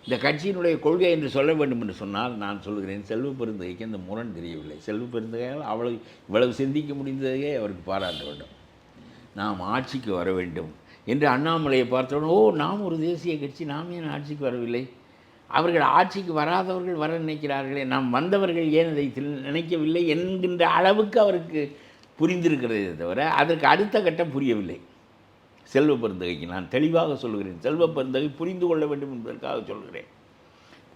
இந்த கட்சியினுடைய கொள்கை என்று சொல்ல வேண்டும் என்று சொன்னால் நான் சொல்கிறேன், செல்வ பெருந்தகைக்கு அந்த முரண் தெரியவில்லை. செல்வ பெருந்தகையால் இவ்வளவு சிந்திக்க முடிந்ததையே அவருக்கு பாராட்ட வேண்டும். நாம் ஆட்சிக்கு வர வேண்டும் என்று அண்ணாமலையை பார்த்தவுடன், நாம் ஒரு தேசிய கட்சி, நாம் ஏன் ஆட்சிக்கு வரவில்லை? அவர்கள் ஆட்சிக்கு வராதவர்கள் வர நினைக்கிறார்களே, நாம் வந்தவர்கள் ஏன் அதை நினைக்கவில்லை என்கின்ற அளவுக்கு அவருக்கு புரிந்திருக்கிறதே தவிர அதற்கு அடுத்த கட்டம் புரியவில்லை. செல்வ பெருந்தகைக்கு நான் தெளிவாக சொல்கிறேன், செல்வ பெருந்தகை புரிந்து கொள்ள வேண்டும் என்பதற்காக சொல்கிறேன்.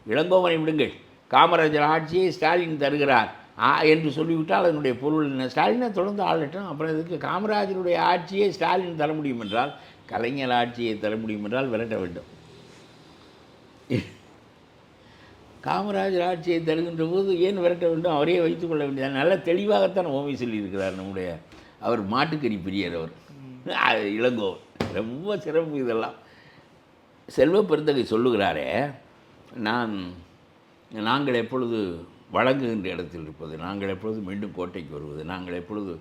இளங்கோவனை விடுங்கள், காமராஜர் ஆட்சியை ஸ்டாலின் தருகிறார் என்று சொல்லிவிட்டால் அதனுடைய பொருள் என்ன? ஸ்டாலினை தொடர்ந்து ஆளட்டும். அப்புறம் இதுக்கு காமராஜருடைய ஆட்சியை ஸ்டாலின் தர முடியும் என்றால், கலைஞர் ஆட்சியை தர முடியும் என்றால் விரட்ட வேண்டும். காமராஜர் ஆட்சியை தருகின்ற போது ஏன் விரட்ட வேண்டும்? அவரே வைத்துக்கொள்ள வேண்டியது. நல்ல தெளிவாகத்தான் ஓமை சொல்லியிருக்கிறார் நம்முடைய அவர் மாட்டுக்கறி பிரியர். அவர் இளங்கோவன் ரொம்ப சிறப்பு. இதெல்லாம் செல்வ பெருந்தகை சொல்லுகிறாரே, நாங்கள் எப்பொழுது வழங்குகின்ற இடத்தில் இருப்பது, நாங்கள் எப்பொழுது மீண்டும் கோட்டைக்கு வருவது, நாங்கள் எப்பொழுது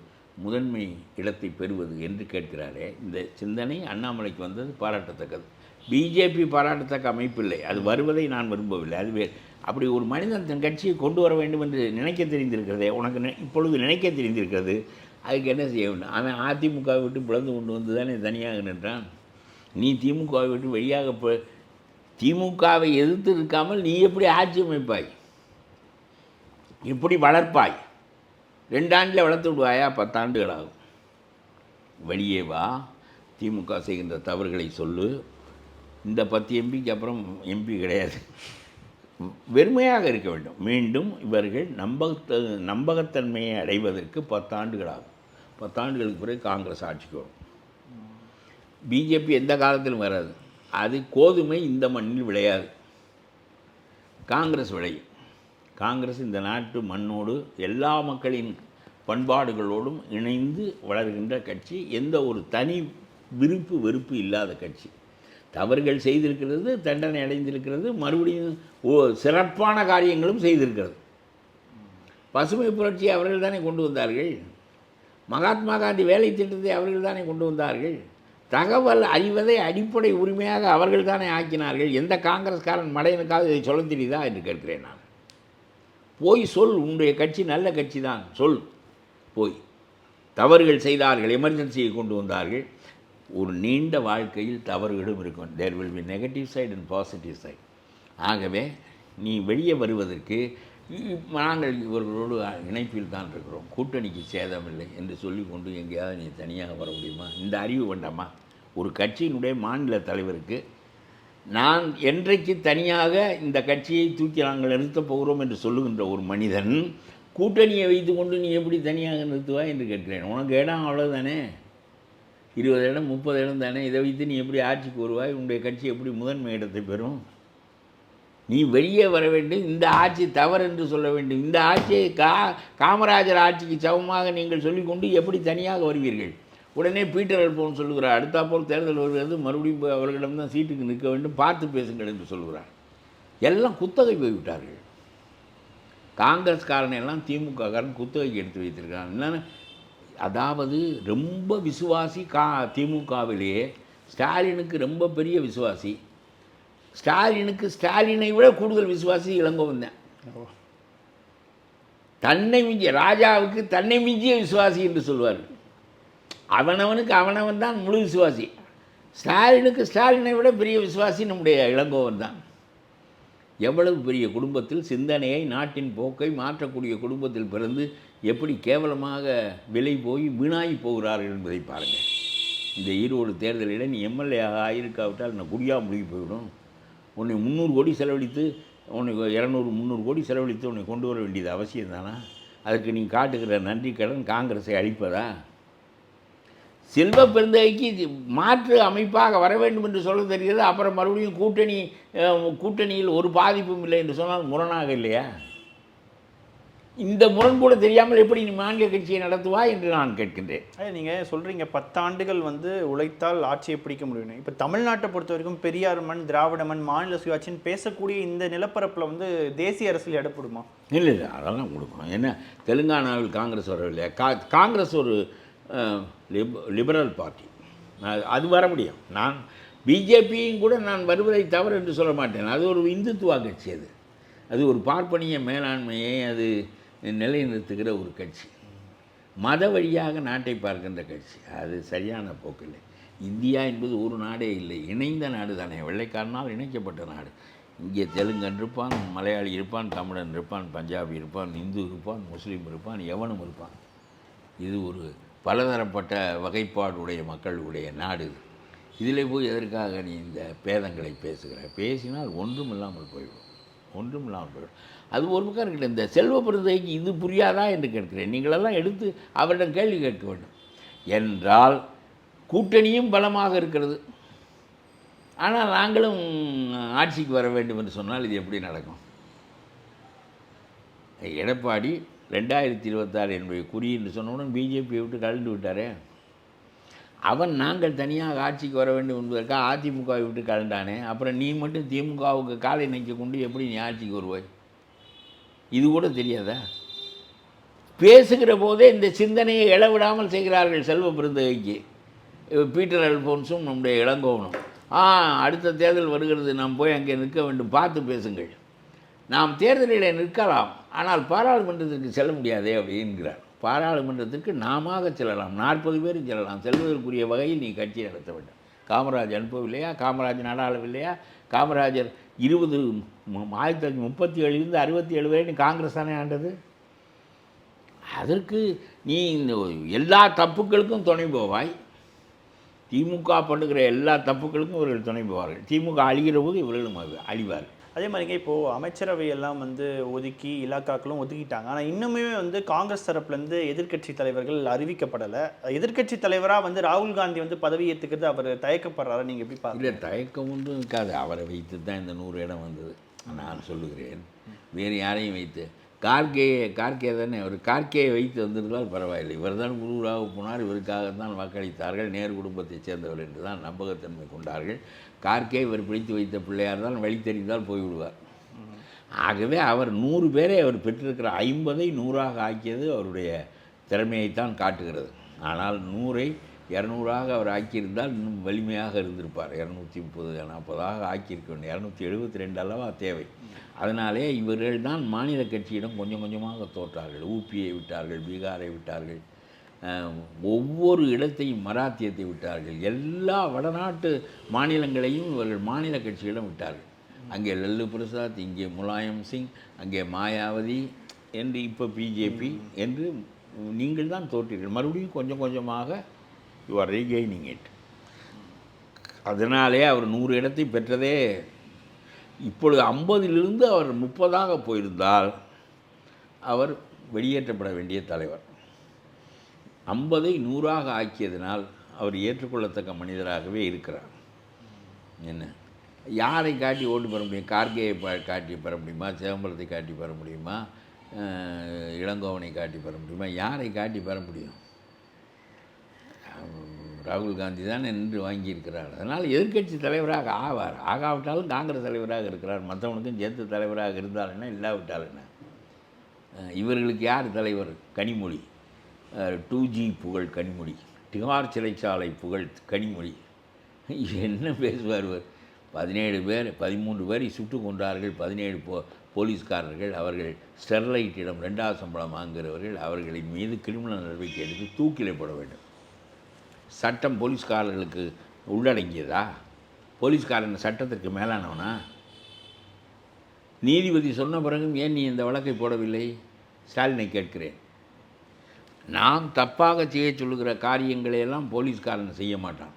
முதன்மை இடத்தை பெறுவது என்று கேட்கிறாரே, இந்த சிந்தனை அண்ணாமலைக்கு வந்தது பாராட்டத்தக்கது. பிஜேபி பாராட்டத்தக்க அமைப்பில்லை, அது வருவதை நான் விரும்பவில்லை. அதுவே அப்படி ஒரு மனிதன் தன் கட்சியை கொண்டு வர வேண்டும் என்று நினைக்க தெரிந்திருக்கிறதே, உனக்கு இப்பொழுது நினைக்க தெரிந்திருக்கிறது, அதுக்கு என்ன செய்ய வேண்டும்? அவன் அதிமுகவை விட்டு பிளந்து கொண்டு வந்து தானே தனியாக நின்றான். நீ திமுகவை விட்டு வெளியாக திமுகவை எதிர்த்து இருக்காமல் நீ எப்படி ஆட்சி அமைப்பாய், எப்படி வளர்ப்பாய்? 2 ஆண்டில் வளர்த்து விடுவாயா? 10 ஆண்டுகள் ஆகும். வெளியே வா, திமுக செய்கின்ற தவறுகளை சொல்லு. இந்த 10 எம்பிக்கு அப்புறம் எம்பி கிடையாது, வெறுமையாக இருக்க வேண்டும். மீண்டும் இவர்கள் நம்பகத்தன்மையை அடைவதற்கு 10 ஆண்டுகள் ஆகும். 10 ஆண்டுகளுக்கு பிறகு காங்கிரஸ் ஆட்சிக்கு வரும். பிஜேபி எந்த காலத்திலும் வராது. அது கோதுமை இந்த மண்ணில் விளையாது, காங்கிரஸ் விளையும். காங்கிரஸ் இந்த நாட்டு மண்ணோடு எல்லா மக்களின் பண்பாடுகளோடும் இணைந்து வளர்கின்ற கட்சி. எந்த ஒரு தனி விருப்பு வெறுப்பு இல்லாத கட்சி. தவறுகள் செய்திருக்கிறது, தண்டனை அடைந்திருக்கிறது, மறுபடியும் சிறப்பான காரியங்களும் செய்திருக்கிறது. பசுமை புரட்சியை அவர்கள் தானே கொண்டு வந்தார்கள். மகாத்மா காந்தி வேலை திட்டத்தை அவர்கள் தானே கொண்டு வந்தார்கள். தகவல் அறிவதை அடிப்படை உரிமையாக அவர்கள் தானே ஆக்கினார்கள். எந்த காங்கிரஸ்காரன் மடையனுக்காக இதை சொல்ல தெரியுதா என்று கேட்கிறேன் நான். போய் சொல், உன்னுடைய கட்சி நல்ல கட்சி தான் சொல். போய் தவறுகள் செய்தார்கள், எமர்ஜென்சியை கொண்டு வந்தார்கள். ஒரு நீண்ட வாழ்க்கையில் தவறுகளும் இருக்கும். There will be negative side and positive side. ஆகவே நீ வெளியே வருவதற்கு நாங்கள் இவர்களோடு இணைப்பில் தான் இருக்கிறோம், கூட்டணிக்கு சேதமில்லை என்று சொல்லி கொண்டு எங்கேயாவது நீ தனியாக வர முடியுமா? இந்த அறிவு வேண்டாமா ஒரு கட்சியினுடைய மாநில தலைவருக்கு? நான் என்றைக்கு தனியாக இந்த கட்சியை தூக்கி நாங்கள் நிறுத்தப் போகிறோம் என்று சொல்லுகின்ற ஒரு மனிதன் கூட்டணியை வைத்து கொண்டு நீ எப்படி தனியாக நிறுத்துவாய் என்று கேட்கிறேன். உனக்கு இடம் அவ்வளோதானே, 20 இடம் 30 இடம் தானே, இதை வைத்து நீ எப்படி ஆட்சிக்கு வருவாய்? உன்னுடைய கட்சி எப்படி முதன்மை இடத்தை பெறும்? நீ வெளியே வர வேண்டும், இந்த ஆட்சி தவறு என்று சொல்ல வேண்டும். இந்த ஆட்சியை காமராஜர் ஆட்சிக்கு சமமாக நீங்கள் சொல்லிக்கொண்டு எப்படி தனியாக வருவீர்கள்? உடனே பீட்டர் அல்போன்ஸ் சொல்லுகிறார், அடுத்தாப்போல் தேர்தல் வருகிறது, மறுபடியும் அவர்களிடம்தான் சீட்டுக்கு நிற்க வேண்டும், பார்த்து பேசுங்கள் என்று சொல்கிறார். எல்லாம் குத்தகை போய்விட்டார்கள். காங்கிரஸ்காரன் எல்லாம் திமுககாரன் குத்தகைக்கு எடுத்து வைத்திருக்கிறான். என்னென்ன, அதாவது ரொம்ப விசுவாசி திமுகவிலேயே ஸ்டாலினுக்கு ரொம்ப பெரிய விசுவாசி. ஸ்டாலினை விட கூடுதல் விசுவாசி இளங்கோவன் தான். தன்னை மிஞ்சிய ராஜாவுக்கு தன்னை மிஞ்சிய விசுவாசி என்று சொல்வார். அவனவனுக்கு அவனவன் தான் முழு விசுவாசி. ஸ்டாலினை விட பெரிய விசுவாசி நம்முடைய இளங்கோவன் தான். எவ்வளவு பெரிய குடும்பத்தில் சிந்தனையை, நாட்டின் போக்கை மாற்றக்கூடிய குடும்பத்தில் பிறந்து எப்படி கேவலமாக விலை போய் வீணாகி போகிறார்கள் என்பதை பாருங்கள். இந்த ஈரோடு தேர்தலில் நீ எம்எல்ஏ ஆகியிருக்காவிட்டால் நான் குடியாக முழுகி போய்விடும். உன்னை 300 கோடி செலவழித்து, உன்னை 200-300 கோடி செலவழித்து உன்னை கொண்டு வர வேண்டியது அவசியம் தானா? அதுக்கு நீ காட்டுகிற நன்றி கடன் காங்கிரஸை அழிப்பதா? செல்வ பெருந்தகைக்கு மாற்று அமைப்பாக வர வேண்டும் என்று சொல்ல தெரிகிறது. அப்புறம் மறுபடியும் கூட்டணியில் ஒரு பாதிப்பும் இல்லை என்று சொன்னால் முரணாக இல்லையா? இந்த முரண் கூட தெரியாமல் எப்படி நீ மாநில கட்சியை நடத்துவா என்று நான் கேட்கின்றேன். நீங்கள் சொல்கிறீங்க 10 ஆண்டுகள் உழைத்தால் ஆட்சியை பிடிக்க முடியும். இப்போ தமிழ்நாட்டை பொறுத்த வரைக்கும் பெரியார் மண், திராவிட மண், மாநில சுயாட்சின்னு பேசக்கூடிய இந்த நிலப்பரப்பில் தேசிய அரசியல் இடப்படுமா? இல்லை, அதெல்லாம் கொடுக்கணும். ஏன்னா தெலுங்கானாவில் காங்கிரஸ் வரவில்லையா? காங்கிரஸ் ஒரு லிபரல் பார்ட்டி, அது வர முடியும். நான் பிஜேபியும் கூட நான் வருவதை தவறு என்று சொல்ல மாட்டேன். அது ஒரு இந்துத்துவா கட்சி. அது ஒரு பார்ப்பனிய மேலாண்மையை அது நிலைநிறுத்துகிற ஒரு கட்சி. மத வழியாக நாட்டை பார்க்கின்ற கட்சி. அது சரியான போக்கில்லை. இந்தியா என்பது ஒரு நாடே இல்லை, இணைந்த நாடு தானே. வெள்ளைக்காரனால் இணைக்கப்பட்ட நாடு. இங்கே தெலுங்கன் இருப்பான், மலையாளி இருப்பான், தமிழன் இருப்பான், பஞ்சாபி இருப்பான், இந்து இருப்பான், முஸ்லீம் இருப்பான், எவனும் இருப்பான். இது ஒரு பலதரப்பட்ட வகைப்பாடுடைய மக்களுடைய நாடு. இதில் போய் எதற்காக நீ இந்த பேதங்களை பேசினால் ஒன்றும் இல்லாமல் போய்விடும். அது ஒரு பக்கம் இருக்கட்டும். இந்த செல்வ பெருந்தகைக்கு இது புரியாதா என்று கேட்கிறேன். நீங்களெல்லாம் எடுத்து அவரிடம் கேள்வி கேட்க வேண்டும். என்றால் கூட்டணியும் பலமாக இருக்கிறது, ஆனால் நாங்களும் ஆட்சிக்கு வர வேண்டும் என்று சொன்னால் இது எப்படி நடக்கும்? எடப்பாடி 2026 என்பதை குறி என்று சொன்னவுடன் பிஜேபியை விட்டு கலந்து விட்டாரே. அவன் நாங்கள் தனியாக ஆட்சிக்கு வர வேண்டும் என்பதற்காக அதிமுகவை விட்டு கலண்டானே. அப்புறம் நீ மட்டும் திமுகவுக்கு காலை நிற்க கொண்டு எப்படி நீ ஆட்சிக்கு வருவாய்? இது கூட தெரியாதா? பேசுகிற போதே இந்த சிந்தனையை இழவிடாமல் செய்கிறார்கள் செல்வ பெருந்தகைக்கு. பீட்டர் அல்போன்ஸும் நம்முடைய இளங்கோவனும். அடுத்த தேர்தல் வருகிறது, நாம் போய் அங்கே நிற்க வேண்டும், பார்த்து பேசுங்கள். நாம் தேர்தலில் நிற்கலாம், ஆனால் பாராளுமன்றத்திற்கு செல்ல முடியாதே அப்படிங்கிறார். பாராளுமன்றத்திற்கு நாம செல்லலாம், 40 பேரும் செல்லலாம். செல்வதற்குரிய வகையில் நீ கட்சி நடத்த வேண்டும். காமராஜர் அனுப்பவில்லையா? காமராஜர் நாடாளவில்லையா? காமராஜர் 1937 67 வரை நீ காங்கிரஸ் தானே ஆண்டது. அதற்கு நீ இந்த எல்லா தப்புக்களுக்கும் துணை போவாய். திமுக பண்ணுகிற எல்லா தப்புக்களுக்கும் இவர்கள் துணை போவார்கள். திமுக அழிகிற போது இவர்களும் அழிவார்கள். அதே மாதிரிங்க இப்போது அமைச்சரவை எல்லாம் ஒதுக்கி இலாக்காக்களும் ஒதுக்கிட்டாங்க. ஆனால் இன்னுமே காங்கிரஸ் தரப்புலேருந்து எதிர்க்கட்சி தலைவர்கள் அறிவிக்கப்படலை. எதிர்க்கட்சி தலைவராக ராகுல் காந்தி பதவி ஏற்றுக்கிறது அவர் தயக்கப்படுறாரு. நீங்கள் எப்படி பார்க்குறீங்க? இல்லை, தயக்கம் ஒன்றும் இருக்காது. அவரை வைத்து தான் இந்த 100 இடம் வந்தது. நான் சொல்லுகிறேன், வேறு யாரையும் வைத்து கார்கே தானே, அவர் கார்கேயை வைத்து வந்திருந்தால் பரவாயில்லை. இவர் தான் குருவாக போனார், இவருக்காகத்தான் வாக்களித்தார்கள், நேரு குடும்பத்தைச் சேர்ந்தவர் என்று தான் நம்பகத்தன்மை கொண்டார்கள். கார்கே இவர் பிடித்து வைத்த பிள்ளையார் தான், வழி தெரிந்தால் போய்விடுவார். ஆகவே அவர் 100 பேரை அவர் பெற்றிருக்கிற 50ஐ 100ஆக ஆக்கியது அவருடைய திறமையைத்தான் காட்டுகிறது. ஆனால் 100ஐ 200ஆக அவர் ஆக்கியிருந்தால் இன்னும் வலிமையாக இருந்திருப்பார். 230-40ஆக ஆக்கியிருக்க வேண்டும். 272 அல்லவா தேவை. அதனாலே இவர்கள் தான் மாநில கட்சியிடம் கொஞ்சம் கொஞ்சமாக தோற்றார்கள். ஊபியை விட்டார்கள், பீகாரை விட்டார்கள், ஒவ்வொரு இடத்தையும் மராத்தியத்தை விட்டார்கள். எல்லா வடநாட்டு மாநிலங்களையும் இவர்கள் மாநில கட்சியிடம் விட்டார்கள். அங்கே லல்லு பிரசாத், இங்கே முலாயம் சிங், அங்கே மாயாவதி என்று இப்போ பிஜேபி என்று நீங்கள் தான் தோற்றீர்கள். மறுபடியும் கொஞ்சம் கொஞ்சமாக யூ ஆர் ரீகெய்னிங் இட். அதனாலே அவர் 100 இடத்தை பெற்றதே. இப்பொழுது 50லிருந்து அவர் 30ஆக போயிருந்தால் அவர் வெளியேற்றப்பட வேண்டிய தலைவர். 50ஐ 100ஆக ஆக்கியதனால் அவர் ஏற்றுக்கொள்ளத்தக்க மனிதராகவே இருக்கிறார். என்ன யாரை காட்டி ஓட்டு பெற முடியும்? கார்கேயை காட்டி பெற முடியுமா? சிதம்பரத்தை காட்டி பெற முடியுமா? இளங்கோவனை காட்டி பெற முடியுமா? யாரை காட்டி பெற முடியும்? ராகுல் காந்தி தான் நின்று வாங்கியிருக்கிறார். அதனால் எதிர்க்கட்சி தலைவராக ஆவார். ஆகாவிட்டாலும் காங்கிரஸ் தலைவராக இருக்கிறார். மற்றவனுக்கும் சேர்த்து தலைவராக இருந்தால் என்ன, இல்லாவிட்டால் என்ன? இவர்களுக்கு யார் தலைவர்? கனிமொழி. 2G புகழ் கனிமொழி, திகார் சிறைச்சாலை புகழ் கனிமொழி. என்ன பேசுவார்? 17 பேர் 13 பேரை சுட்டு கொண்டார்கள். 17 போலீஸ்காரர்கள். அவர்கள் ஸ்டெர்லைட்டிடம் 2வது சம்பளம் வாங்குகிறவர்கள். அவர்களின் மீது கிரிமினல் நடவடிக்கை எடுத்து தூக்கிலே போட வேண்டும். சட்டம் போலீஸ்காரர்களுக்கு உள்ளடங்கியதா? போலீஸ்காரன் சட்டத்திற்கு மேலானவனா? நீதிபதி சொன்ன பிறகும் ஏன் நீ இந்த வழக்கை போடவில்லை? ஸ்டாலினை கேட்கிறேன். நாம் தப்பாக செய்ய சொல்லுகிற காரியங்களையெல்லாம் போலீஸ்காரன் செய்ய மாட்டான்.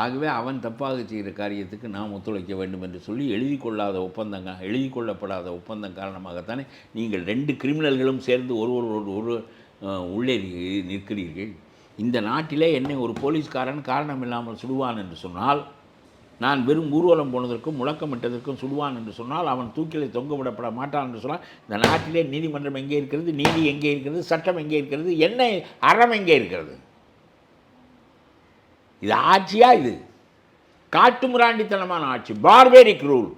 ஆகவே அவன் தப்பாக செய்கிற காரியத்துக்கு நாம் ஒத்துழைக்க வேண்டும் என்று சொல்லி எழுதி கொள்ளப்படாத ஒப்பந்தம் காரணமாகத்தானே நீங்கள் 2 கிரிமினல்களும் சேர்ந்து ஒருவர் உள்ளே நிற்கிறீர்கள். இந்த நாட்டிலே என்னை ஒரு போலீஸ்காரன் காரணம் இல்லாமல் சுடுவான் என்று சொன்னால், நான் வெறும் ஊர்வலம் போனதற்கும் முழக்கமிட்டதற்கும் சுடுவான் என்று சொன்னால், அவன் தூக்கிலே தொங்க விடப்பட மாட்டான் என்று சொன்னால், இந்த நாட்டிலே நீதிமன்றம் எங்கே இருக்கிறது? நீதி எங்கே இருக்கிறது? சட்டம் எங்கே இருக்கிறது? என்ன அறம் எங்கே இருக்கிறது? இது ஆட்சியா? இது காட்டுமிராண்டித்தனமான ஆட்சி, பார்பேரிக் ரூல்.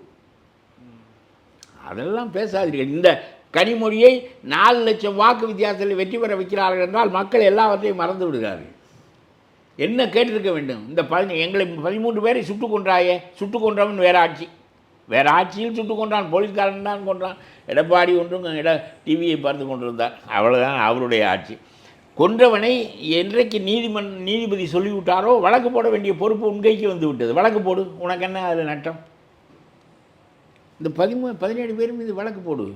அதெல்லாம் பேசாதீர்கள். இந்த கனிமொழியை 4 லட்சம் வாக்கு வித்தியாசத்தில் வெற்றி பெற வைக்கிறார்கள் என்றால் மக்கள் எல்லாவற்றையும் மறந்து விடுகிறார்கள். என்ன கேட்டிருக்க வேண்டும்? இந்த எங்களை 13 பேரை சுட்டு கொன்றாயே, சுட்டு கொன்றவன் வேறு ஆட்சியில் சுட்டு கொன்றான். போலீஸ்காரன் தான் கொன்றான். எடப்பாடி ஒன்றும் டிவியை பார்த்து கொண்டிருந்தார். அவ்வளோதான் அவருடைய ஆட்சி. கொன்றவனை என்றைக்கு நீதிபதி சொல்லிவிட்டாரோ வழக்கு போட வேண்டிய பொறுப்பு உன்கைக்கு வந்து விட்டது. வழக்கு போடு, உனக்கு என்ன அதில் நட்டம்? இந்த 17 பேர் மீது வழக்கு போடு.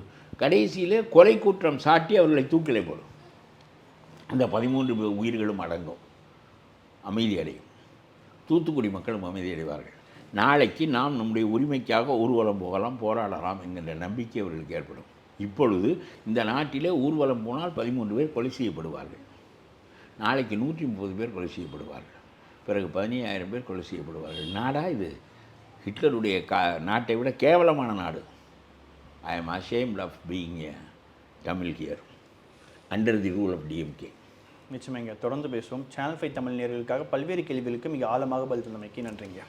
கடைசியில் கொலை குற்றம் சாட்டி அவர்களை தூக்கிலே போடும். அந்த 13 உயிர்களும் அடங்கும், அமைதி அடையும். தூத்துக்குடி மக்களும் அமைதி அடைவார்கள். நாளைக்கு நாம் நம்முடைய உரிமைக்காக ஊர்வலம் போகலாம், போராடலாம் என்கின்ற நம்பிக்கை அவர்களுக்கு ஏற்படும். இப்பொழுது இந்த நாட்டிலே ஊர்வலம் போனால் 13 பேர் கொலை செய்யப்படுவார்கள். நாளைக்கு 130 பேர் கொலை செய்யப்படுவார்கள். பிறகு 15,000 பேர் கொலை செய்யப்படுவார்கள். நாடா இது? ஹிட்லருடைய நாட்டை விட கேவலமான நாடு. I am ashamed of being a Tamil here under the rule of DMK. நிச்சயமாக தொடர்ந்து பேசுவோம். சேனல் 5 தமிழ் நேயர்களுக்காக பல்வேறு கேள்விகளுக்கு மிக ஆழமாக பதில் தந்தமைக்கு நன்றிங்க.